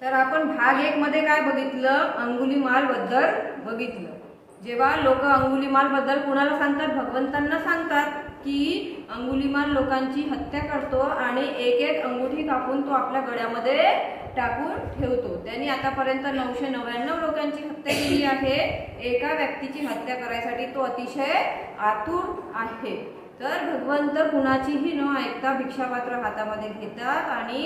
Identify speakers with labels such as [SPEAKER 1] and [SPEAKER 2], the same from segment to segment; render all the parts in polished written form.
[SPEAKER 1] तर आपण भाग 1 मध्ये काय बघितलं, अंगुलीमाल बद्दल बघितलं। जेव्हा लोक अंगुलीमाल बद्दल कुणाला सांगतात, भगवंतांना सांगतात की अंगुलीमाल लोकांची हत्या करतो आणि एक एक अंगुठी कापून तो आपल्या गळ्यामध्ये टाकून ठेवतो। त्यांनी आतापर्यंत 999 लोकांची हत्या केली आहे। एका व्यक्तीची हत्या करायसाठी तो अतिशय आतुर आहे। तर भगवंत कुणाचीही न ऐकता भिक्षापात्र हातामध्ये घेतात आणि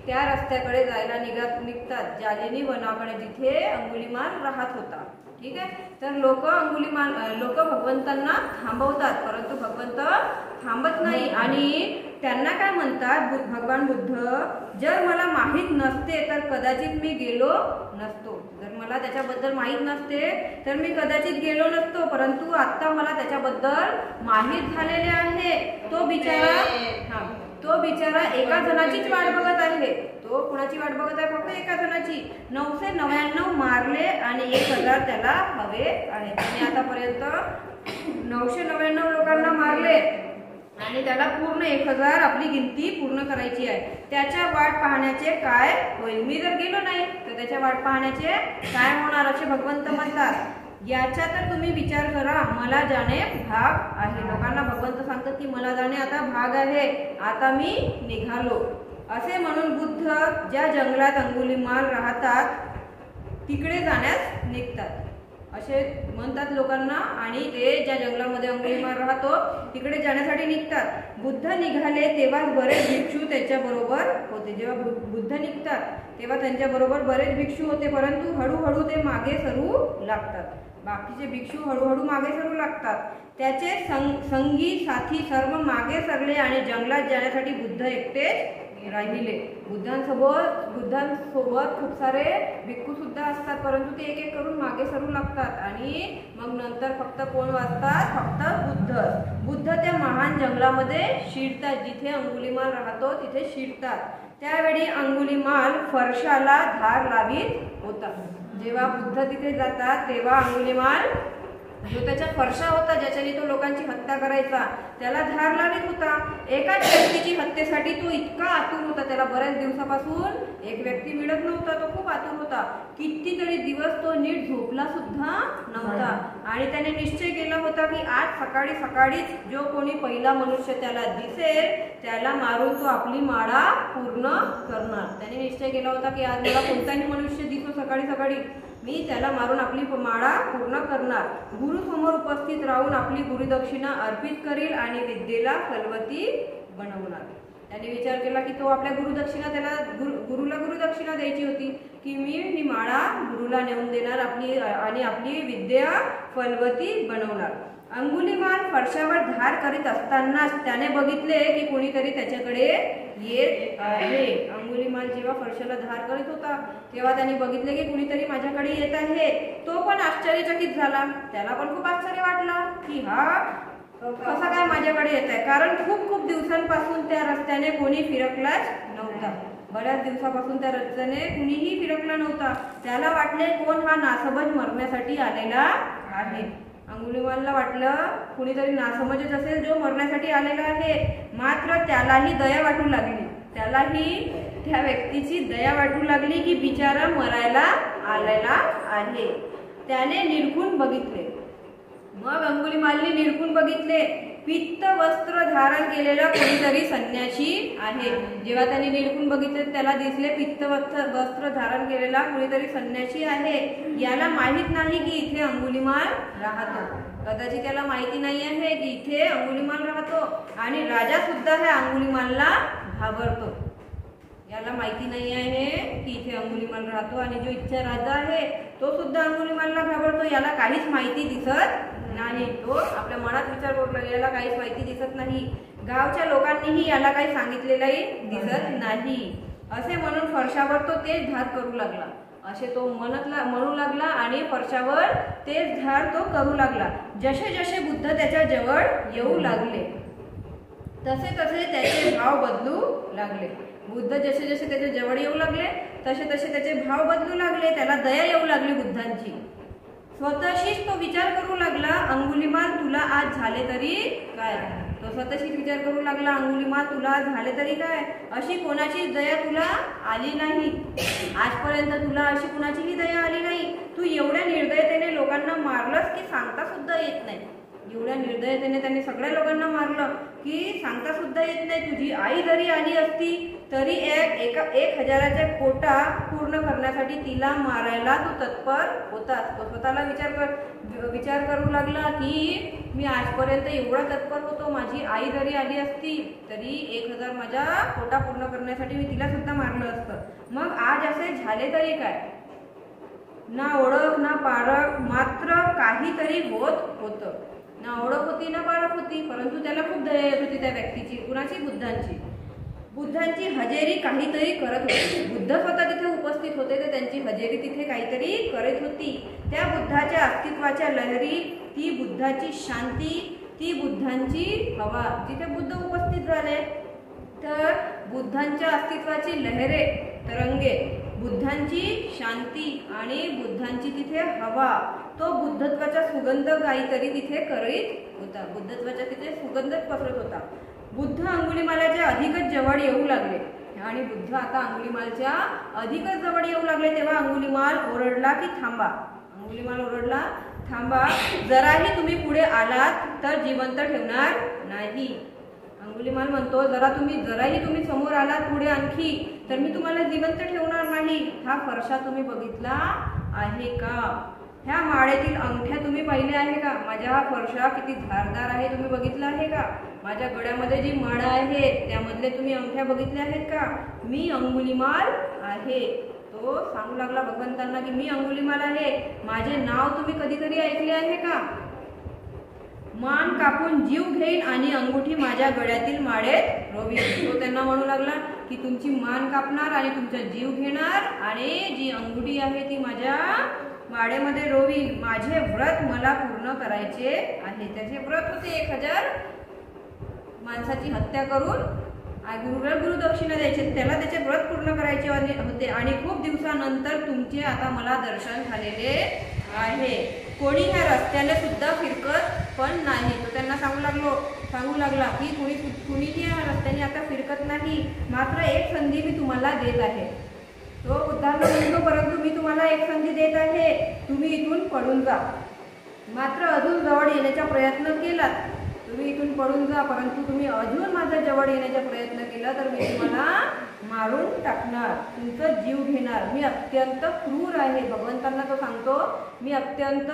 [SPEAKER 1] त्या रस्त्याकडे जायला निघतात, जालिनी वनाकडे, जिथे अंगुलीमाल राहत होता। ठीक आहे। तर लोक भगवंतांना थांबवतात, परंतु भगवंत थांबत नाही आणि त्यांना काय म्हणतात, भगवान बुद्ध, जर मला माहीत नसते तर कदाचित मी गेलो नसतो। जर मला त्याच्याबद्दल माहीत नसते तर मी कदाचित गेलो नसतो, परंतु आता मला त्याच्याबद्दल माहीत झालेले आहे। तो बिचारा एका जणाचीच वाट बघत आहे। तो कुणाची वाट बघत आहे? फक्त एका जणाची। 999 मारले आणि 1000 त्याला हवे आहेत। त्याने आतापर्यंत 999 लोकांना मारले आणि त्याला पूर्ण 1000 आपली गिनती पूर्ण करायची आहे। त्याच्या वाट पाहण्याचे काय होईल? मी जर गेलो नाही तर त्याच्या वाट पाहण्याचे काय होणार, असे भगवंत म्हणतात। याचा तर तुम्ही विचार करा, मला जाणे भाग आहे। लोकांना भगवंत सांगतात की मला जाणे आता भाग आहे, आता मी निघालो। असे म्हणून बुद्ध ज्या जंगलात अंगुलीमाल राहतात तिकडे जाण्यास निघतात, असे म्हणतात लोकांना। आणि ते ज्या जंगलामध्ये अंगुलीमाल राहतो तिकडे जाण्यासाठी निघतात। बुद्ध निघाले तेव्हा बरेच भिक्षू त्यांच्या बरोबर होते। जेव्हा बुद्ध निघतात तेव्हा त्यांच्या बरोबर बरेच भिक्षू होते, परंतु हळूहळू ते मागे सरू लागतात। बाकीचे भिक्षू हळूहळू मागे सरू लागतात। त्याचे संगी साथी सर्व मागे सरले आणि जंगलात जाण्यासाठी बुद्ध एकटेच राहिले। बुद्धांसोबत खूप सारे भिक्खू सुद्धा असतात, परंतु ते एक एक करून मागे सरू लागतात आणि मग नंतर फक्त कोण वाचतात? फक्त बुद्ध त्या महान जंगलामध्ये शिरतात, जिथे अंगुलीमाल राहतो तिथे शिरतात। त्यावेळी अंगुलीमाल फरशाला धार लावीत होता। जेव्हा बुद्ध तिथे जातात तेव्हा अंगुलीमाल जो त्याचा फरशा होता, ज्याच्याने तो लोकांची हत्या करायचा, त्याला धार लावित होता। एकाच व्यक्तीची हत्येसाठी तो इतका आतुर होता, त्याला बऱ्याच दिवसापासून एक व्यक्ती मिळत नव्हता, तो खूप आतुर होता। कितीतरी दिवस तो नीट झोपला सुद्धा नव्हता आणि त्याने निश्चय केला होता की आज सकाळीच जो कोणी पहिला मनुष्य त्याला दिसेल त्याला मारून तो आपली माळा पूर्ण करणार। त्याने निश्चय केला होता की आज मला कोणताही मनुष्य दिसतो सकाळी मी त्याला मारून आपली माळा पूर्ण करणार। गुरु समोर उपस्थित राहून आपली गुरुदक्षिणा अर्पित करील आणि विद्येला फलवती बनवणार। त्याने विचार केला की तो आपल्या गुरुला गुरुदक्षिणा द्यायची होती की मी ही माळा गुरुला नेऊन देणार आणि आपली विद्या फलवती बनवणार। अंगुलीमाल फरशावर धार करीत असतानाच त्याने बघितले की कोणीतरी त्याच्याकडे येत आहे। अंगुलीमाल जेव्हा फरशाला धार करीत होता तेव्हा त्याने बघितले की कोणीतरी माझ्याकडे येत आहे। तो पण आश्चर्यचकित झाला, त्याला पण खूप आश्चर्य वाटला की हा कसा काय माझ्याकडे येत आहे, कारण खूप दिवसांपासून त्या रस्त्याने कोणी फिरकलाच नव्हता। बऱ्याच दिवसापासून त्या रस्त्याने कुणीही फिरकला नव्हता। त्याला वाटले कोण हा नासमज मरण्यासाठी आलेला आहे। अंगुलीमालला वाटलं कुणीतरी नासमजच असेल जो मरण्यासाठी आलेला आहे। मात्र त्यालाही दया वाटू लागली, त्यालाही त्या व्यक्तीची दया वाटू लागली की बिचारा मरायला आलेला आहे। त्याने निरखून बघितले, मग अंगुलीमालने निरखून बघितले, पित्त वस्त्र धारण केलेला कोणीतरी संन्यासी आहे। जेव्हा त्याने निरखून बघितले त्याला दिसले पित्त वस्त्र धारण केलेला कोणीतरी संन्यासी आहे। याला माहित नाही की इथे अंगुलीमाल राहतो, कदाचित त्याला माहिती नाही आहे की इथे अंगुलीमाल राहतो आणि राजा सुद्धा ह्या अंगुलीमालला घाबरतो। याला माहिती नाही आहे की इथे अंगुलीमाल राहतो आणि जो इच्छा राजा आहे तो सुद्धा अंगुलीमालला घाबरतो। याला काहीच माहिती दिसत नाही, तो आपल्या मनात विचार करू लागला याला काहीच माहिती दिसत नाही। गावच्या लोकांनीही याला काही सांगितलेलंही दिसत नाही। असे म्हणून फरशावर तो तेच धार करू लागला, असे तो म्हणू लागला आणि फरशावर तेच धार तो करू लागला। जसे बुद्ध त्याच्या जवळ येऊ लागले तसे त्याचे भाव बदलू लागले। बुद्ध जसे त्याच्या जवळ येऊ लागले तसे त्याचे भाव बदलू लागले, त्याला दया येऊ लागली बुद्धांची। स्वतःशीच तो विचार करू लागला, अंगुलीमाल तुला आज झाले तरी काय? तो तो स्वतःशीच विचार करू लागला, अंगुलीमाल तुला झाले तरी काय, अशी कोणाची दया तुला आली नाही, आजपर्यंत तुला अशी कोणाचीही दया आली नाही. तू एवढ्या निर्दयतेने लोकांना मारलंस की सांगता सुद्धा येत नाही. एवढ्या निर्दयतेने त्यांनी सगळ्या लोकांना मारलं की सांगता सुद्धा येत नाही. तुझी आई जरी आली असती तरी 1000च्या कोटा पूर्ण करण्यासाठी तिला मारायला तू तत्पर होतास. तो स्वतःला विचार करू लागला की मी आजपर्यंत एवढा तत्पर होतो, माझी आई जरी आली असती तरी 1000 माझ्या कोटा पूर्ण करण्यासाठी मी तिला सुद्धा मारलं असतं. मग आज असे झाले तरी काय, ना ओळख ना पारख, मात्र काहीतरी होत होतं. ना ओळख होती ना पारख होती, परंतु त्याला खूप दया येत होती त्या व्यक्तीची. कुणाची? बुद्धांची हजेरी काहीतरी करत होती. बुद्ध स्वतः तिथे उपस्थित होते तर त्यांची हजेरी तिथे काहीतरी करत होती. त्या बुद्धाच्या अस्तित्वाच्या लहरी, ती बुद्धाची शांती, ती बुद्धांची हवा. जिथे बुद्ध उपस्थित झाले तर बुद्धांच्या अस्तित्वाची लहरे, तरंगे, बुद्धांची शांती आणि बुद्धांची तिथे हवा, तो बुद्धत्वाचा सुगंध काहीतरी तिथे करीत होता. बुद्धत्वाचा तिथे सुगंधच पसरत होता. बुद्ध अंगुलीमालाच्या अधिकच जवळ येऊ लागले आणि बुद्ध आता अंगुलीमालच्या अधिकच जवळ येऊ लागले. तेव्हा अंगुलीमाल ओरडला की थांबा. अंगुलीमाल ओरडला, थांबा, जराही तुम्ही पुढे आलात तर जिवंत ठेवणार नाही. अंगुलीमाल म्हणतो, जराही तुम्ही समोर आलात पुढे आणखी तर मी तुम्हाला जिवंत ठेवणार नाही. हा फरशा तुम्ही बघितला आहे का? ह्या माळेतील अंगठ्या तुम्ही पाहिले आहे का? माझा हा फरशा किती धारदार आहे तुम्ही बघितला आहे का? माझ्या गळ्यामध्ये जी माळा आहे त्यामधले तुम्ही अंगठ्या बघितल्या आहेत का? मी अंगुलीमाल आहे. तो सांगू लागला भगवंतांना की मी अंगुलीमाल आहे. माझे नाव तुम्ही कधीतरी ऐकले आहे का? मान कापून जीव घेईन आणि अंगुठी माझ्या गळ्यातील माळेत रोवीन. तो त्यांना म्हणू लागला की तुमची मान कापणार आणि तुमचा जीव घेणार आणि जी अंगुठी आहे ती माझ्या माळेमध्ये रोवीन. माझे व्रत मला पूर्ण करायचे आहे. त्याचे व्रत होते 1000 माणसाची हत्या करून गुरुदक्षिणा द्यायचे, त्याला त्याचे व्रत पूर्ण करायचे होते. आणि खूप दिवसानंतर तुमचे आता मला दर्शन झालेले आहे. कोणी ह्या रस्त्याने सुद्धा फिरकत पण नाही. तो त्यांना सांगू लागला की कुणीही या रस्त्याने आता फिरकत नाही. मात्र एक संधी मी तुम्हाला देत आहे. तो बुद्धांना म्हणतो, परंतु मी तुम्हाला एक संधी देत आहे, तुम्ही इथून पळून जा. मात्र अजून जवळ येण्याचा प्रयत्न केलात, तुम्ही इथून पळून जा, परंतु तुम्ही अजून माझ्या जवळ येण्याचा प्रयत्न केला तर मी तुम्हाला मारून टाकणार, तुमचा जीव घेणार. मी अत्यंत क्रूर आहे. भगवंतांना तो सांगतो, मी अत्यंत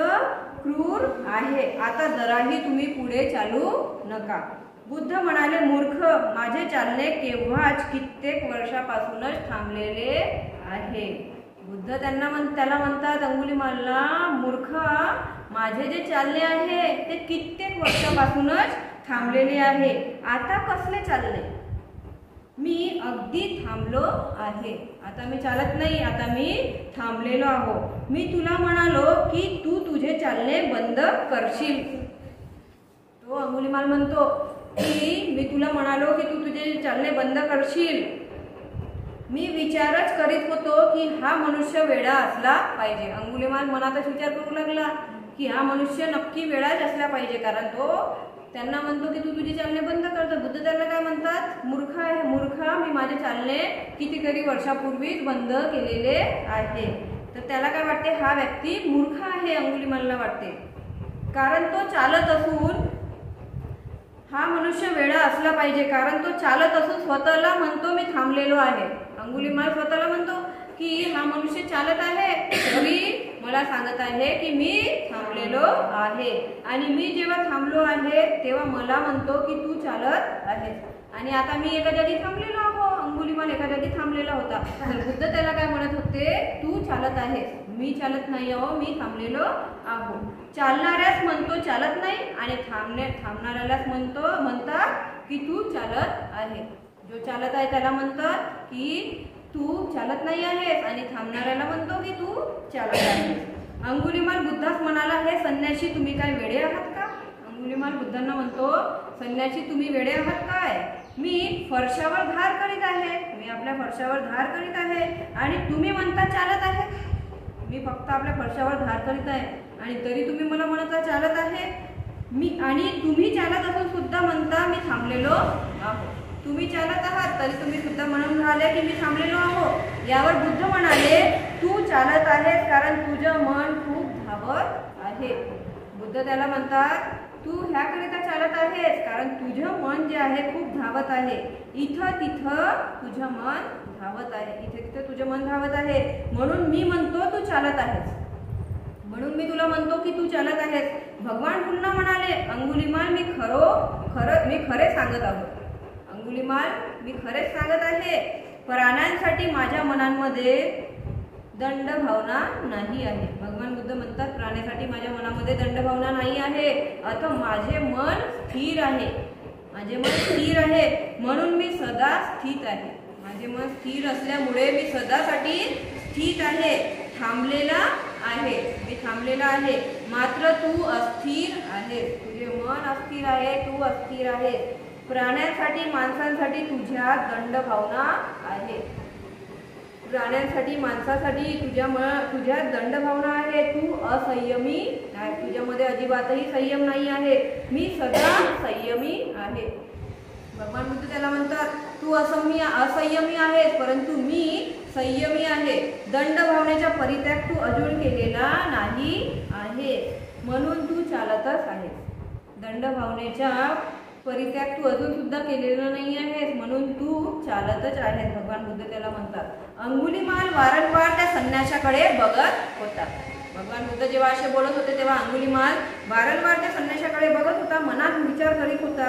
[SPEAKER 1] क्रूर आहे. आता जराही तुम्ही पुढे चालू नका. बुद्ध म्हणाले, मूर्ख, माझे चालणे केव्हाच कित्येक वर्षापासूनच थांबलेले आहे. बुद्ध त्याला म्हणतात अंगुलीमालला, मूर्खा, माझे जे चालणे आहे ते कित्येक वर्षापासूनच थांबलेले आहे. आता कसले चालणे? मी अगदी थांबलो आहे. आता मी चालत नाही, आता मी थांबलेलो आहो. मी तुला म्हणालो की तू तुझे चालणे बंद करशील. तो अंगुलीमाल म्हणतो की मी तुला म्हणालो की तू तुझे चालणे बंद करशील. मी विचारच करीत होतो की हा मनुष्य वेडा असला पाहिजे. अंगुलीमाल मनातच विचार करू लागला की हा मनुष्य नक्की वेडाच असला पाहिजे, कारण तो त्यांना म्हणतो की तू तुझे चालणे बंद करतो. बुद्ध त्यांना काय म्हणतात? मूर्ख आहे. मूर्खा, मी माझे चालणे कितीतरी वर्षापूर्वीच बंद केलेले आहे. तर त्याला काय वाटते? हा व्यक्ती मूर्ख आहे, अंगुलीमालला वाटते. कारण तो चालत असून हा मनुष्य वेडा असला पाहिजे, कारण तो चालत असून स्वतःला म्हणतो मी थांबलेलो आहे. अंगुलीमाल स्वतःला म्हणतो की हा मनुष्य चालत आहे तरी मला सांगत आहे की मी थांबलेलो आहे. आणि मी जेव्हा थांबलो आहे तेव्हा मला म्हणतो की तू चालत आहेस. आणि आता मी एका जागी थांबलेलो आहो. अंगुलीमाल एका जागी थांबलेला होता. तर बुद्ध त्याला काय म्हणत होते? तू चालत आहेस, मी चालत नाही आहो, मी थांबलेलो आहो. चालणाऱ्यास म्हणतो चालत नाही आणि थांबणाऱ्यालाच म्हणतात की तू चालत आहे. जो चालत आहे त्याला म्हणतात की तू चालत नाही आहेस आणि थांबणाऱ्याला म्हणतो की तू चालत आहेस. अंगुलीमाल बुद्धास म्हणाला, हे संन्यासी, तुम्ही काय वेडे आहात का? अंगुलीमाल बुद्धांना म्हणतो, संन्यासी, तुम्ही वेडे आहात काय? मी फरशावर धार करीत आहे, मी आपल्या फरशावर धार करीत आहे आणि तुम्ही म्हणता चालत आहे. मी फक्त आपल्या फरशावर धार करीत आहे आणि तरी तुम्ही मला म्हणता चालत आहे. आणि तुम्ही चालत असून सुद्धा म्हणता मी थांबलेलो आहो. तुम्ही चालत आहात तरी तुम्ही सुद्धा म्हणून राहिले की मी थांबलेलो आहो. यावर बुद्ध म्हणाले तू चालत आहेस कारण तुझं मन खूप धावत आहे. बुद्ध त्याला म्हणतात तू ह्याकरिता चालत आहेस कारण तुझं मन जे आहे खूप धावत आहे. इथं तिथं तुझं मन धावत आहे. इथे तिथं तुझं मन धावत आहे म्हणून मी म्हणतो तू चालत आहेस. म्हणून मी तुला म्हणतो की तू चालत आहेस. भगवान पुन्हा म्हणाले अंगुलीमाल मी खरे सांगत आहोत. अंगुलीमाल मी खरेच सांगत आहे. प्राण्यांसाठी माझ्या मनामध्ये दंड भावना नाही आहे. भगवान बुद्ध म्हणतात प्राण्यासाठी माझ्या मनामध्ये दंड भावना नाही आहे. आता माझे मन स्थिर आहे. माझे मन स्थिर आहे म्हणून मी सदा स्थित आहे. माझे मन स्थिर असल्यामुळे मी सदासाठी स्थित आहे. थांबलेला आहे. मी थांबलेला आहे. मात्र तू अस्थिर आहे. तुझे मन अस्थिर आहे. तू अस्थिर आहे. प्राण्यांसाठी माणसांसाठी तुझ्यात दंड भावना आहे. प्राण्यांसाठी माणसासाठी तुझ्यात दंड भावना आहे. तू असंयमी आहे. तुझ्यामध्ये अजिबातही संयम नाही आहे. मी सदा संयमी आहे. भगवान बुद्ध त्याला म्हणतात तू असंयमी आहेस परंतु मी संयमी आहे. दंड भावनेचा परित्याग तू अजून केलेला नाही आहे म्हणून तू चालतच आहेस. दंड भावनेचा परित्याग तू अजून सुद्धा केलेला नाही आहेस म्हणून तू चालतच आहेस. भगवान बुद्ध त्याला म्हणतात. अंगुलीमाल वारंवार त्या संन्याशाकडे बघत होता. भगवान बुद्ध जेव्हा असे बोलत होते तेव्हा अंगुलीमाल वारंवार त्या संन्याशाकडे बघत होता. मनात विचार करीत होता.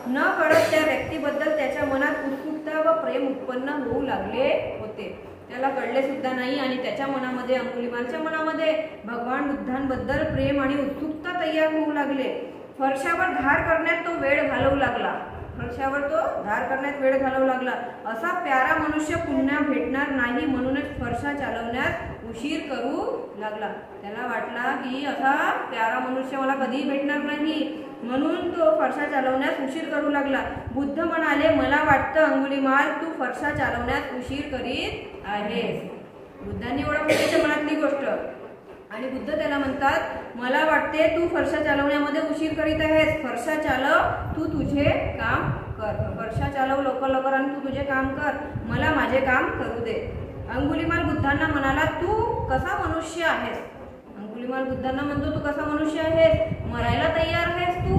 [SPEAKER 1] न कळत त्या व्यक्तीबद्दल त्याच्या मनात उत्सुकता व प्रेम उत्पन्न होऊ लागले होते. त्याला कळले सुद्धा नाही आणि त्याच्या मनामध्ये अंगुलीमालच्या मनामध्ये भगवान बुद्धांबद्दल प्रेम आणि उत्सुकता तयार होऊ लागले. फरशावर धार करण्यात तो वेळ घालवू लागला. फरशावर तो धार करण्यात वेळ घालवू लागला. असा प्यारा मनुष्य पुन्हा भेटणार नाही म्हणूनच फरशा चालवण्यास उशीर करू लागला. त्याला वाटला की असा प्यारा मनुष्य मला कधीही भेटणार नाही म्हणून तो फरशा चालवण्यास उशीर करू लागला. बुद्ध म्हणाले मला वाटतं अंगुलीमाल तू फरशा चालवण्यास उशीर करीत आहेस. बुद्धांनी ओळखली त्याच्या मनातली गोष्ट आणि बुद्ध त्याला म्हणतात मला वाटते तू फरशा चालवण्यामध्ये उशीर करीत आहेस. फरशा चालव. तू तुझे काम कर. फरशा चालव लवकर आणि तू तुझे काम कर. मला माझे काम करू दे. अंगुलीमाल बुद्धांना म्हणाला तू कसा मनुष्य आहेस. अंगुलीमाल बुद्धांना म्हणतो तू कसा मनुष्य आहेस. मरायला तयार आहेस तू.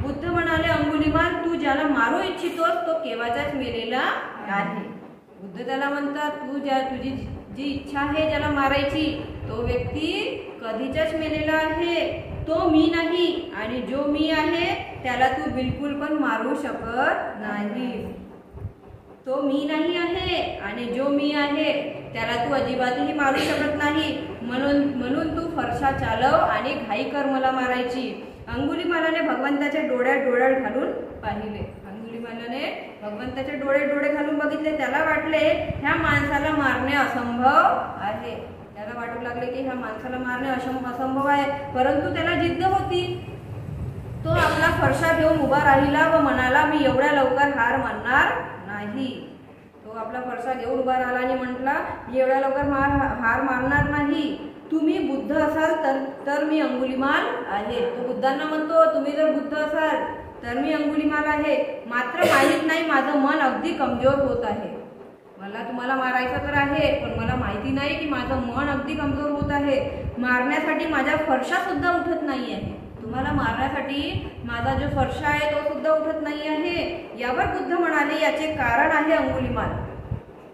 [SPEAKER 1] बुद्ध म्हणाले अंगुलीमाल तू ज्याला मारू इच्छितोस तो केव्हाचाच मेलेला आहे. बुद्ध त्याला म्हणतात तुझी जी इच्छा आहे ज्याला मारायची तो व्यक्ती कधीचाच मेलेला आहे. तो मी नाही आणि जो मी आहे त्याला तू बिलकुल पण मारू शकत नाही. तो मी नाही आहे आणि जो मी आहे त्याला तू अजिबातही मारू शकत नाही. म्हणून तू फरशा चालव आणि घाई कर मला मारायची. अंगुलीमालाने भगवंताच्या डोळ्यात घालून पाहिले. अंगुलीमालाने भगवंताच्या डोळे घालून बघितले. त्याला वाटले ह्या माणसाला मारणे असंभव आहे. त्याला वाटू लागले की ह्या माणसाला मारणे असंभव आहे. परंतु त्याला जिद्द होती. तो आपला फरशा घेऊन उभा राहिला व म्हणाला मी एवढ्या लवकर हार मानणार नाही. तो आपला फरशा घेऊन उभा राहिला आणि म्हटला मी एवढ्या लवकर हार मानणार नाही. तुम्ही बुद्ध असाल तर मी अंगुलीमाल आहे. तो बुद्धांना म्हणतो तुम्ही जर बुद्ध असाल तर मी अंगुलीमाल आहे. मात्र माहीत नाही माझं मन अगदी कमजोर होत आहे. मला तुम्हाला मारायचं तर आहे पण मला माहिती नाही की माझं मन अगदी कमजोर होत आहे. मारण्यासाठी माझा फरशा सुद्धा उठत नाही आहे. तुम्हाला मारण्यासाठी माझा जो फरशा आहे तो सुद्धा उठत नाही आहे. यावर बुद्ध म्हणाले याचे कारण आहे अंगुलीमाल.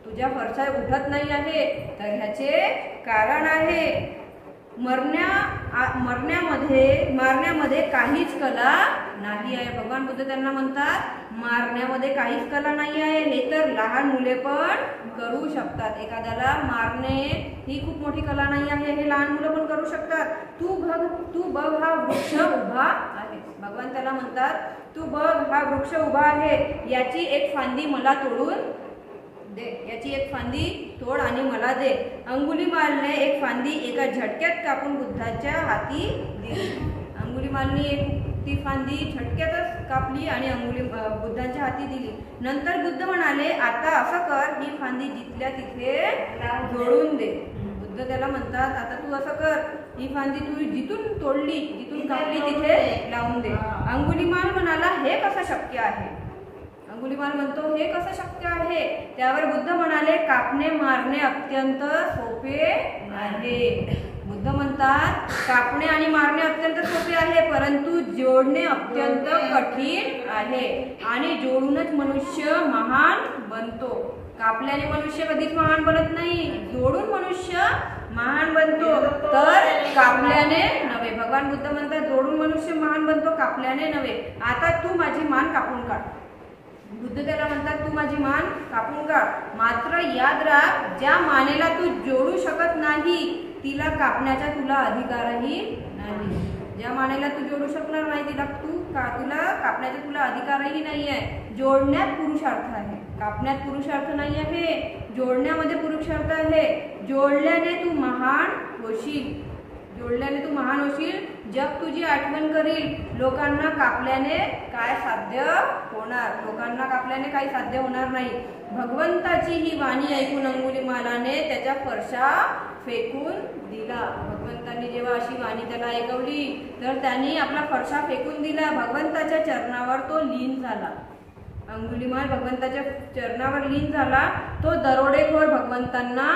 [SPEAKER 1] तुझ्या फरशा उठत नाही आहे तर ह्याचे कारण आहे मारण्यामध्ये काहीच कला नाही आहे. भगवान बुद्ध त्यांना म्हणतात मारण्यामध्ये काहीच कला नाही आहे. हे तर लहान मुले पण करू शकतात. एखाद्याला मारणे ही खूप मोठी कला नाही आहे. हे लहान मुलं पण करू शकतात. तू बघ हा वृक्ष उभा आहे. भगवान त्याला म्हणतात तू बघ हा वृक्ष उभा आहे. याची एक फांदी मला तोडून दे. याची एक फांदी तोड आणि मला दे. अंगुलीमालने एक फांदी एका झटक्यात कापून बुद्धाच्या हाती दिली. अंगुलीमालने ती फांदी झटक्यातच कापली आणि बुद्धांच्या हाती दिली. नंतर बुद्ध म्हणाले आता असं कर ही फांदी जिथल्या तिथे जोडून दे. बुद्ध त्याला म्हणतात आता तू असं कर ही फांदी तू जिथून तोडली, जिथून कापली तिथे लावून दे. अंगुलीमाल म्हणाला, हे कसं शक्य आहे? अंगुलीमाल म्हणतो, हे कसं शक्य आहे? त्यावर बुद्ध म्हणाले, कापणे मारणे अत्यंत सोपे आहे. बुद्ध म्हणतात, कापणे आणि मारणे अत्यंत सोपे आहे, परंतु जोडणे अत्यंत कठीण आहे. आणि जोडूनच मनुष्य महान बनतो. कापल्याने मनुष्य कधीच महान बनत नाही, जोडून मनुष्य महान बनतो, तर कापल्याने नव्हे. भगवान बुद्ध म्हणतात, जोडून मनुष्य महान बनतो, कापल्याने नव्हे. आता तू माझी मान कापून काढ. बुद्ध त्याला म्हणतात, तू माझी मान कापून काढ, मात्र याद राख, ज्या मानेला तू जोडू शकत नाही तिला कापण्याचा तुला अधिकारही नाही. ज्या मानेला तू जोडू शकणार नाही तुला कापण्याचा तुला अधिकारही नाही आहे. जोडण्यात पुरुषार्थ आहे, कापण्यात पुरुषार्थ नाही आहे, जोडण्यामध्ये पुरुषार्थ आहे. जोडल्याने तू महान होशील, जोडल्याने तू महान होशील. जग तुझी आठवण करील. लोकांना कापल्याने काय साध्य होणार? लोकांना कापल्याने काही साध्य होणार नाही. भगवंताची ही वाणी ऐकून अंगुलीमालाने त्याच्या फरशा फेकून दिला. भगवंतांनी जेव्हा अशी वाणी त्याला ऐकवली तर त्यांनी आपला फरशा फेकून दिला. भगवंताच्या चरणावर तो लीन झाला. अंगुलीमाल भगवंताच्या चरणावर लीन झाला. तो दरोडेखोर भगवंतांना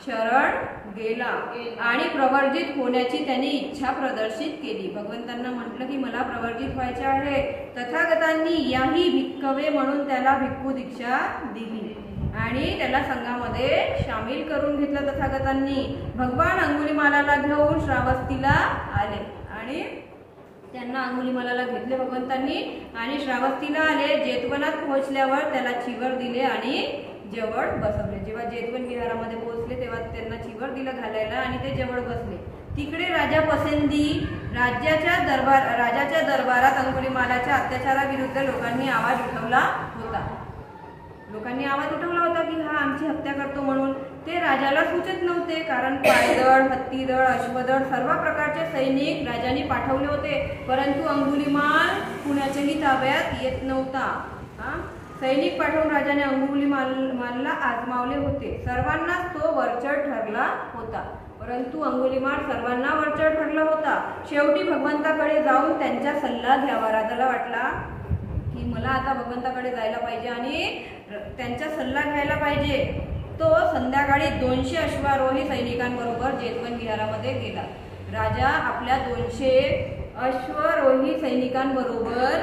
[SPEAKER 1] शरण गेला आणि प्रवर्जित होण्याची त्यांनी इच्छा प्रदर्शित केली. भगवंतांना म्हटलं की मला प्रवर्जित व्हायचे आहे. तथागतांनी याही भिक्खवे म्हणून त्याला भिक्खू दीक्षा दिली आणि त्याला संघामध्ये सामील करून घेतलं. तथागतांनी भगवान अंगुलीमालाला घेऊन श्रावस्तीला आले आणि त्यांना अंगुलीमालाला घेतले भगवंतांनी आणि श्रावस्तीला आले. जेतवनात पोहोचल्यावर त्याला चिवर दिले आणि जवळ बसवले. जेव्हा जेतवन विहारामध्ये पोहोचले तेव्हा त्यांना चिवर दिलं घालायला आणि ते जवळ बसले. तिकडे राजा पसेंदी राजाच्या दरबारात अंगुलीमालाच्या अत्याचाराविरुद्ध लोकांनी आवाज उठवला होता. की हा आमची हत्या करतो म्हणून. ते राजाला सुचत नव्हते, कारण पायदळ, हत्तीदळ, अश्वदळ सर्व प्रकारचे सैनिक राजाने पाठवले होते, परंतु अंगुलीमाल कुणाच्याही ताब्यात येत नव्हता. सैनिक पाठवून राजाने अंगुलीमालला आजमावले होते. सर्वांनाच तो वरचढ ठरला होता, परंतु अंगुलीमाल सर्वांना वरचढ ठरला होता. शेवटी भगवंताकडे जाऊन त्यांचा सल्ला घ्यावा. राजाला वाटला की मला आता भगवंताकडे जायला पाहिजे आणि त्यांचा सल्ला घ्यायला पाहिजे. तो संध्याकाळी 200 अश्वारोही सैनिकांबरोबर जेतवन विहारामध्ये गेला. राजा आपल्या 200 अश्वारोही सैनिकांबरोबर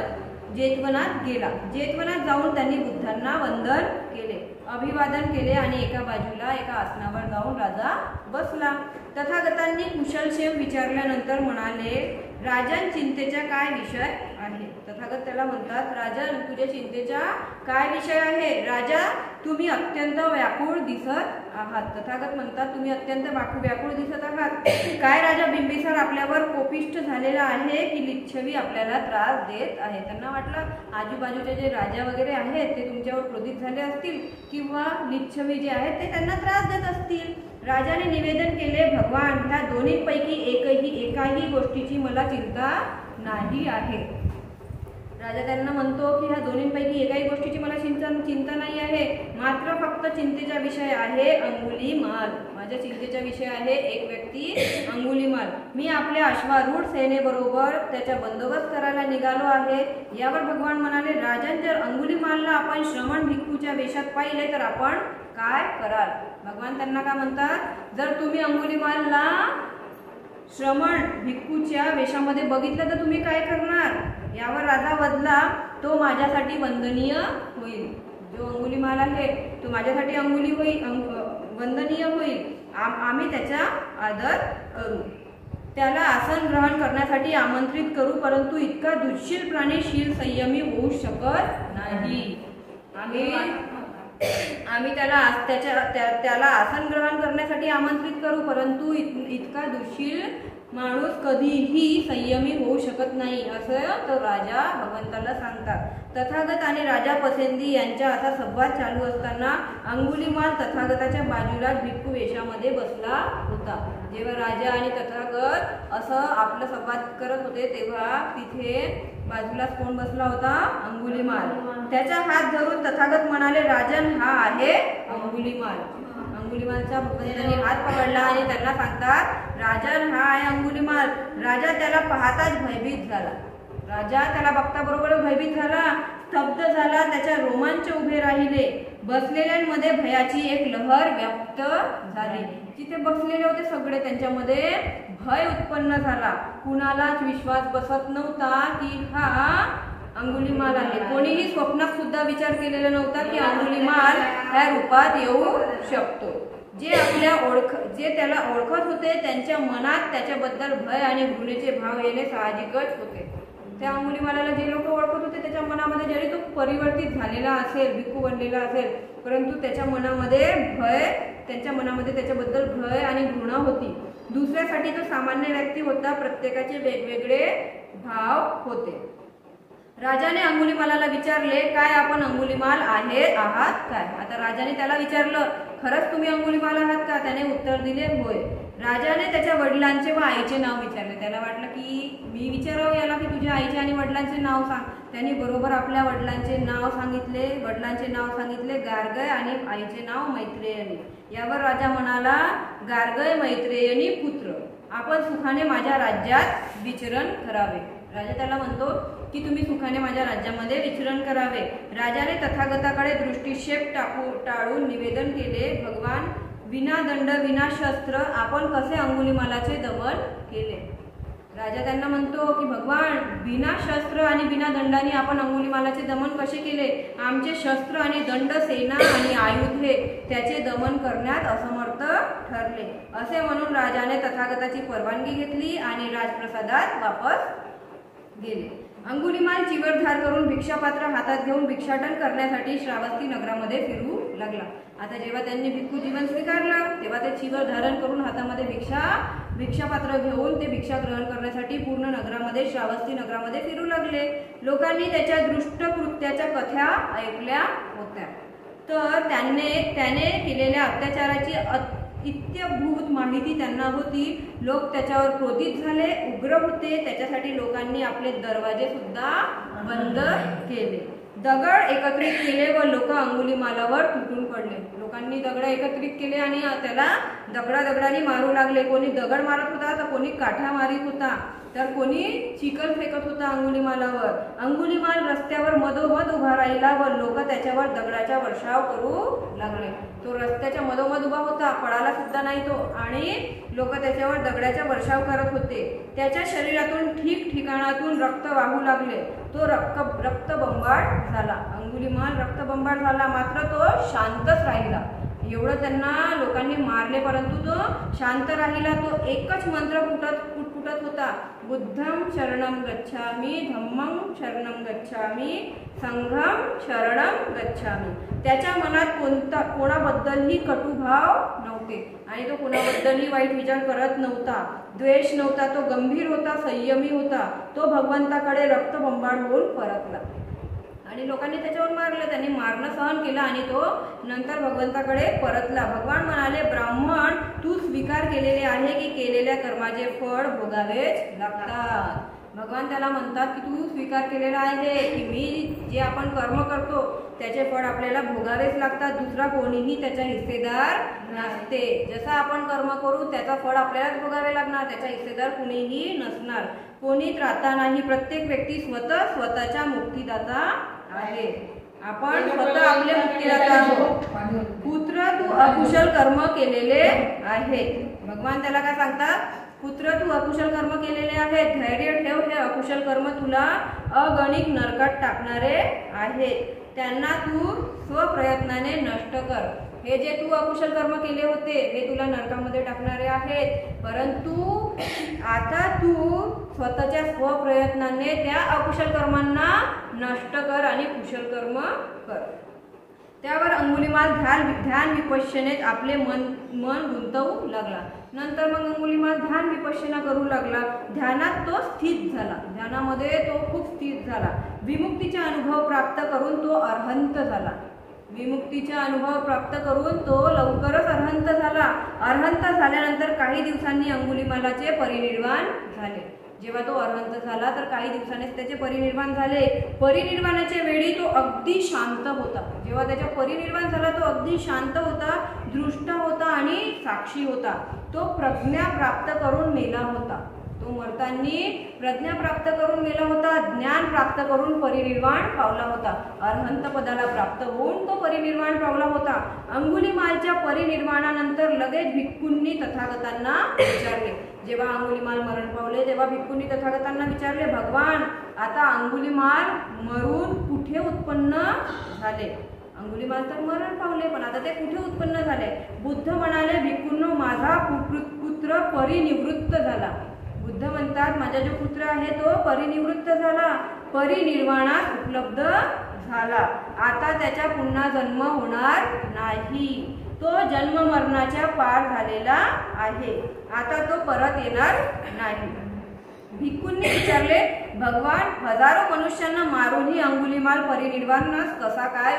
[SPEAKER 1] जेतवनात गेला. जेतवनात जाऊन त्यांनी बुद्धांना वंदन केले, अभिवादन केले आणि एका बाजूला एका आसनावर जाऊन राजा बसला. तथागतांनी कुशलक्षेम विचारल्यानंतर म्हणाले, राजन, चिंतेचा काय विषय आहे? तथागत त्याला म्हणतात, राजन, तुझ्या चिंतेचा काय विषय आहे? राजा, तुम्ही अत्यंत व्याकुळ दिसत आहात. तथागत म्हणतात, तुम्ही अत्यंत व्याकुळ दिसत आहात. काय राजा बिंबिसार आपल्यावर कोपिष्ठ झालेला आहे की लिच्छवी आपल्याला त्रास देत आहे? त्यांना वाटलं आजूबाजूचे जे राजा वगैरे आहेत ते तुमच्यावर क्रोधित झाले असतील किंवा लिच्छवी जे आहेत ते त्यांना त्रास देत असतील. राजाने निवेदन केले, भगवान, ह्या दोन्हीपैकी एकाही गोष्टीची मला चिंता नाही आहे. राजा त्यांना म्हणतो की ह्या दोन्हीपैकी एकाही गोष्टीची मला चिंता नाही आहे, मात्र फक्त चिंतेचा विषय आहे अंगुलीमाल. माझ्या चिंतेचा विषय आहे एक व्यक्ती अंगुलीमाल. मी आपल्या अश्वारूढ सेनेबरोबर त्याचा बंदोबस्त करायला निघालो आहे. यावर भगवान म्हणाले, राजन, जर अंगुलीमालला आपण श्रमण भिक्खूच्या वेशात पाहिले तर आपण काय कराल? भगवान त्यांना काय म्हणतात, जर तुम्ही अंगुलीमालला श्रमण भिक्खूच्या वेशामध्ये बघितलं तर तुम्ही काय करणार? यावर राजा बदला, तो माझ्यासाठी वंदनीय होईल. जो अंगुलीमाल आहे तो माझ्यासाठी वंदनीय होईल. आम्ही त्याचा आदर करू, त्याला आसन ग्रहण करण्यासाठी आमंत्रित करू, परंतु इतका दुःशील प्राणी शील संयमी होऊ शकत नाही. आम्ही त्याला आसन ग्रहण करण्यासाठी आमंत्रित करू, परंतु इतका दुःशील माणूस कधीही संयमी होऊ शकत नाही, असं तो राजा भगवंताला सांगतात. तथागत आणि राजा पसेंदी यांचा असा संवाद चालू असताना अंगुलीमाल तथागताच्या बाजूला भिक्खू वेशामध्ये बसला होता. जेव्हा राजा आणि तथागत असं आपला संवाद करत होते तेव्हा तिथे बाजूलाच कोण बसला होता? अंगुलीमाल. त्याचा हात धरून तथागत म्हणाले, राजन हा आहे अंगुलीमाल. अंगुलीमालचा भगवंतांनी हात पकडला आणि त्यांना सांगतात, राजन हा आहे अंगुलीमाल. राजा त्याला पाहताच भयभीत झाला. राजा त्याला बघता बरोबर भयभीत झाला, स्तब्ध झाला, त्याच्या रोमांच उभे राहिले. बसलेल्यांमध्ये भयाची एक लहर व्यक्त झाली. जिथे बसलेले होते सगळे त्यांच्यामध्ये भय उत्पन्न झाला. कुणालाच विश्वास बसत नव्हता की हा अंगुलीमाल आहे. कोणीही स्वप्नात सुद्धा विचार केलेला नव्हता की अंगुलीमाल ह्या रूपात येऊ शकतो. जे त्याला ओळखत होते त्यांच्या मनात त्याच्याबद्दल भय आणि घृणेचे भाव येणे साहजिकच होते. त्या अंगुलीमालाला जे लोक ओळखत होते त्याच्या मनामध्ये जरी तो परिवर्तित झालेला असेल, भिक्खू बनलेला असेल, परंतु त्यांच्या मनामध्ये त्याच्याबद्दल भय आणि घृणा होती. दुसऱ्यासाठी तो सामान्य व्यक्ती होता. प्रत्येकाचे वेगवेगळे भाव होते. राजाने अंगुलीमालाला विचारले, काय आपण अंगुलीमाल आहात काय? आता राजाने त्याला विचारलं, खरंच तुम्ही अंगुलीमाल आहात का? त्याने उत्तर दिले, होय. राजाने त्याच्या वडिलांचे व आईचे नाव विचारले. त्याला वाटलं की मी विचारावं याला की तुझ्या आईचे आणि वडिलांचे नाव सांग. त्यांनी बरोबर आपल्या वडिलांचे नाव सांगितले गार्गय आणि आईचे नाव मैत्रेयनी. यावर राजा म्हणाला, गार्गय मैत्रेयनी पुत्र, आपण सुखाने माझ्या राज्यात विचरण करावे. राजा त्याला म्हणतो की तुम्ही सुखाने माझ्या राज्यामध्ये विचरण करावे. राजाने तथागताकडे दृष्टिक्षेप टाळून निवेदन केले, भगवान, विना दंड विना शस्त्र आपण कसे अंगुलीमालाचे दमन केले? राजा त्यांना म्हणतो की भगवान, बिना शस्त्र आणि बिना दंडाने आपण अंगुलीमालाचे दमन कसे केले? आमचे शस्त्र आणि दंड, सेना आणि आयुधे त्याचे दमन करण्यात असमर्थ ठरले. असे म्हणून राजाने तथागताची परवानगी घेतली आणि राजप्रसादात वापस गेले. अंगुलीमाल चिवरधार करून भिक्षापात्र हातात घेऊन भिक्षाटन करण्यासाठी श्रावस्ती नगरामध्ये फिरू लागला. आता जेव्हा त्यांनी भिक्खू जीवन स्वीकारलं तेव्हा ते चिवर धारण करून हातामध्ये भिक्षापात्र घेऊन ते भिक्षा ग्रहण करण्यासाठी पूर्ण नगरामध्ये, श्रावस्ती नगरामध्ये फिरू लागले. लोकांनी त्याच्या दृष्ट कृत्याच्या कथा ऐकल्या होत्या. तर त्याने केलेल्या अत्याचाराची इत्यभूत माहिती त्यांना होती. लोक त्याच्यावर क्रोधित झाले, उग्र होते. त्याच्यासाठी लोकांनी आपले दरवाजे सुद्धा बंद केले. दगड एकत्रित केले व लोक अंगुलीमालावर तुटून पडले. लोकांनी दगड एकत्रित केले आणि त्याला दगडाने मारू लागले. कोणी दगड मारत होता तर कोणी काठा मारित होता, तर कोणी चिखल फेकत होता अंगुलीमालावर. अंगुलीमाल रस्त्यावर मधोमध उभा राहिला व लोक त्याच्यावर दगडाचा वर्षाव करू लागले. तो रस्त्याच्या मधोमध उभा होता, पळाला सुद्धा नाही तो, आणि लोक त्याच्यावर दगडाचा वर्षाव करत होते. त्याच्या शरीरातून ठिकठिकाणातून रक्त वाहू लागले. तो रक्तबंबाळ झाला. अंगुलीमाल रक्तबंबाळ झाला, मात्र तो शांतच राहिला. एवढं त्यांना लोकांनी मारले परंतु तो शांत राहिला. तो एकच मंत्र पुटपुटत होता, बुद्धं शरणं गच्छामि, धम्मं शरणं गच्छामि, संघं शरणं गच्छामि. त्याच्या मनात कोणाबद्दलही कटुभाव नव्हते आणि तो कोणाबद्दलही वाईट विचार करत नव्हता. द्वेष नव्हता. तो गंभीर होता, संयमी होता. तो भगवंताकडे रक्तबंबाळ होऊन परतला आणि लोकांनी त्याच्यावर मारलं. त्यांनी मारणं सहन केलं आणि तो नंतर भगवंताकडे परतला. भगवान म्हणाले, ब्राह्मण, तू स्वीकार केलेले आहे की केलेल्या कर्माचे फळ भोगावेच लागतात. भगवान त्याला म्हणतात की तू स्वीकार केलेला आहे की मी जे आपण कर्म करतो त्याचे फळ आपल्याला भोगावेच लागतात. दुसरा कोणीही त्याचा हिस्सेदार नसते. जसं आपण कर्म करू त्याचा फळ आपल्यालाच भोगावे लागणार, त्याचा हिस्सेदार कुणीही नसणार. कोणी त्राता नाही. प्रत्येक व्यक्ती स्वतःचा मुक्तिदाता आहे. आपण स्वतः आपले मुक्तिदाता आहोत. पुत्र, तू अकुशल कर्म केलेले आहेत. भगवान त्याला काय सांगतात, पुत्र, तू अकुशल कर्म केलेले आहेत. धैर्य ठेव, हे अकुशल कर्म तुला अगणित नरकात टाकणारे आहेत. त्यांना तू स्वप्रयत्नाने नष्ट कर. हे जे तू अकुशल कर्म केले होते हे तुला नरकामध्ये टाकणारे आहेत, परंतु आता तू स्वतःच्या स्वप्रयत्नाने त्या अकुशल कर्मांना नष्ट कर आणि कुशल कर्म कर. त्यावर अंगुलीमाल ध्यान विपश्यनेत आपले मन गुंतवू लागला. नंतर मग अंगुलीमाल ध्यान विपश्यना करू लागला. ध्यानात तो स्थित झाला. ध्यानामध्ये तो खूप स्थित झाला. विमुक्तीचा अनुभव प्राप्त करून तो अरहंत झाला. विमुक्तीचा अनुभव प्राप्त करून तो लवकरच अरहंत झाला. अरहंत झाल्यानंतर काही दिवसांनी अंगुलीमालाचे परिनिर्वाण झाले. जेव्हा तो अरहंत झाला तर काही दिवसांनीच त्याचे परिनिर्वाण झाले. परिनिर्वाणाच्या वेळी तो अगदी शांत होता. जेव्हा त्याचा परिनिर्वाण झाला तो अगदी शांत होता, दृष्ट होता आणि साक्षी होता. तो प्रज्ञा प्राप्त करून मेला होता. तो मरतांनी प्रज्ञा प्राप्त करून मेला होता, ज्ञान प्राप्त करून परिनिर्वाण पावला होता. अरहंत पदाला प्राप्त होऊन तो परिनिर्वाण पावला होता. अंगुलीमालच्या परिनिर्वाणानंतर लगेच भिक्खूंनी तथागतांना विचारले. जेव्हा अंगुलीमाल मरण पावले तेव्हा भिक्खूंनी तथागतांना विचारले, भगवान आता अंगुलीमाल मरून कुठे उत्पन्न झाले? अंगुलीमाल तर मरण पावले, पण आता ते कुठे उत्पन्न झाले? बुद्ध म्हणाले, भिक्खूंनो माझा पुत्र परिनिवृत्त झाला. बुद्ध म्हणतात माझा जो पुत्र आहे तो परिनिवृत्त झाला, परिनिर्वाणात उपलब्ध झाला. आता त्याचा पुन्हा जन्म होणार नाही. तो जन्म मरणाच्या पार झालेला आहे. आता तो परत येणार नाही. भिक्खूंनी विचारले, भगवान हजारो मनुष्यांना मारूनही अंगुलीमाल परिनिर्वाणास कसा काय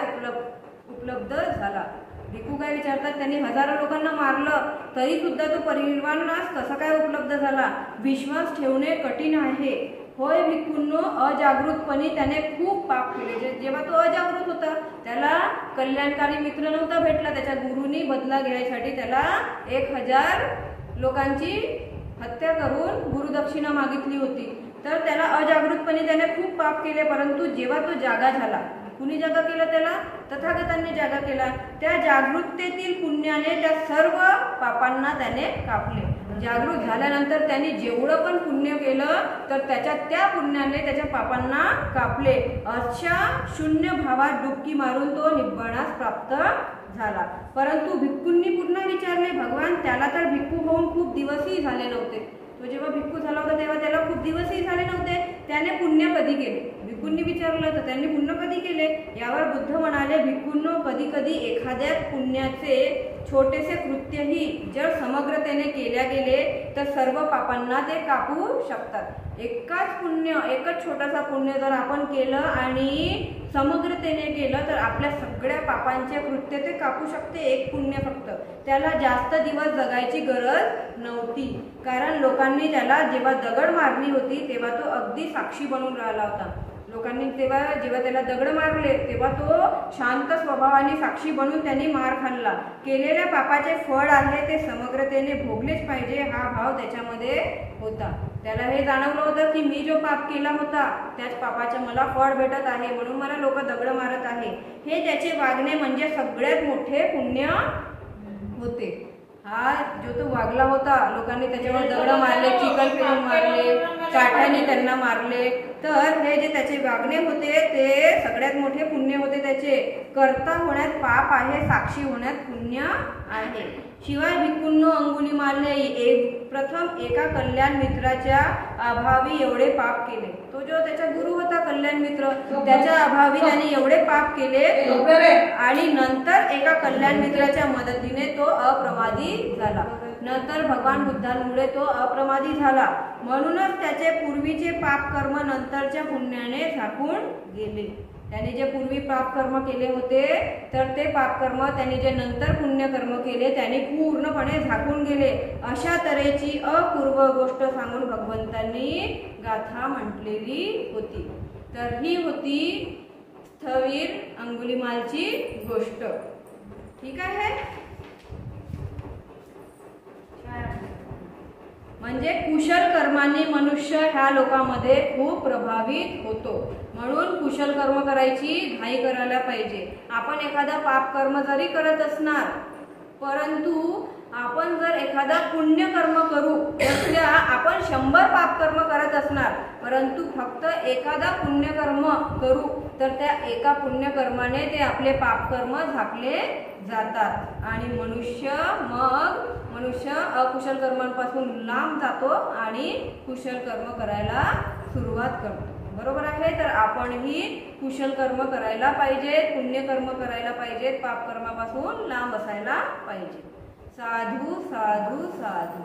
[SPEAKER 1] उपलब्ध झाला? भिक्खू काय विचारतात, त्यांनी हजारो लोकांना मारलं तरी सुद्धा तो परिनिर्वाणास कसा काय उपलब्ध झाला? विश्वास ठेवणे कठीण आहे. होय भिक्खूंनो, अजागृतपणे त्याने खूप पाप केले. जेव्हा तो अजागृत होता त्याला कल्याणकारी मित्र नव्हता भेटला. त्याच्या गुरुनी बदला घ्यायसाठी त्याला 1000 लोकांची हत्या करून गुरुदक्षिणा मागितली होती. तर त्याला अजागृतपणे त्याने खूप पाप केले. परंतु जेव्हा तो जागा झाला, कुणी जागा केला त्याला? तथागतांनी जागा केला. त्या जागृततेतील पुण्याने त्या सर्व पापांना त्याने कापले. जागृत झाल्यानंतर त्यांनी जेवढं पण पुण्य केलं तर त्या पुण्याने त्याच्या पापांना कापले. अशा शून्य भावात डुबकी मारून तो निब्बाणास प्राप्त झाला. परंतु भिक्खूंनी पुन्हा विचारले, भगवान त्याला तर भिक्खू होऊन खूप दिवसही झाले नव्हते. तो जेव्हा भिक्खू झाला होता तेव्हा त्याला खूप दिवसही झाले नव्हते. त्याने पुण्य कधी केले? भिक्खूंनी विचारलं तर त्यांनी पुण्य कधी केले? यावर बुद्ध म्हणाले, भिक्खूंनो कधी कधी एखाद्या पुण्याचे छोटेसे कृत्यही जर समग्रतेने केल्या गेले तर सर्व पापांना ते कापू शकतात. एकच छोटासा पुण्य जर आपण केलं आणि समग्रतेने केलं तर आपल्या सगळ्या पापांचे कृत्य ते कापू शकते. एक पुण्य फक्त. त्याला जास्त दिवस जगायची गरज नव्हती. कारण लोकांनी त्याला जेव्हा दगड मारली होती तेव्हा तो अगदी साक्षी बनून राहिला होता. लोकांनी जेव्हा त्याला दगड मारले तेव्हा तो शांत स्वभावाने साक्षी बनून त्यांनी मार खाल्ला. केलेल्या पापाचे फळ आहे ते समग्रतेने भोगलेच पाहिजे हा भाव त्याच्यामध्ये होता. त्याला हे जाणवलं होतं की मी जो पाप केला होता त्याच पापाचे मला फळ भेटत आहे, म्हणून मला लोक दगड मारत आहे. हे त्याचे वागणे म्हणजे सगळ्यात मोठे पुण्य होते. हा जो तो वागला होता, लोकांनी त्याच्यावर दगड मारले, चिखल फिरून मारले, काठ्याने त्यांना मारले, तर हे जे त्याचे वागणे होते ते सगळ्यात मोठे पुण्य होते. त्याचे कर्ता होण्यात पाप आहे, साक्षी होण्यात पुण्य आहे. शिवाय भिक्खूंनो अंगुलीमालने प्रथम एका कल्याण मित्राच्या अभावी एवढे पाप केले. तो जो त्याचा गुरु होता कल्याण मित्र, त्याच्या अभावी त्याने एवढे पाप केले आणि नंतर एका कल्याण मित्राच्या मदतीने तो अप्रमादी झाला. नंतर भगवान बुद्धांमुळे तो अप्रमादी झाला. म्हणूनच त्याचे पूर्वीचे पाप कर्म नंतरच्या पुण्याने झाकून गेले. त्याने जे पूर्वी पाप कर्म केले होते तर ते पाप कर्म त्यांनी जे नंतर पुण्य कर्म केले त्याने पूर्णपणे झाकून गेले. अशा तऱ्हेची अपूर्व गोष्ट सांगून भगवंतांनी गाथा म्हटलेली होती. तर ही होती स्थवीर अंगुलीमालची गोष्ट. ठीक आहे. म्हणजे कुशल कर्मांनी मनुष्य ह्या लोकांमध्ये खूप प्रभावित होतो. म्हणून कुशल कर्म करायची घाई करायला पाहिजे. आपण एखादा पाप कर्म जरी करत असणार, परंतु आपण जर एखादा पुण्य कर्म करू तर आपण 100 पाप कर्म करत असणार, परंतु फक्त एखादा पुण्य कर्म करू तर त्या एका पुण्य कर्माने ते आपले पाप कर्म झाकले जातात आणि मनुष्य अकुशल कर्मांपासून लांब जातो आणि कुशल कर्म करायला सुरुवात करतो. बरोबर आहे. तर आपणही कुशल कर्म करायला पाहिजेत, पुण्य कर्म करायला पाहिजेत, पाप कर्मापासून लांब असायला पाहिजे. साधू साधू साधू.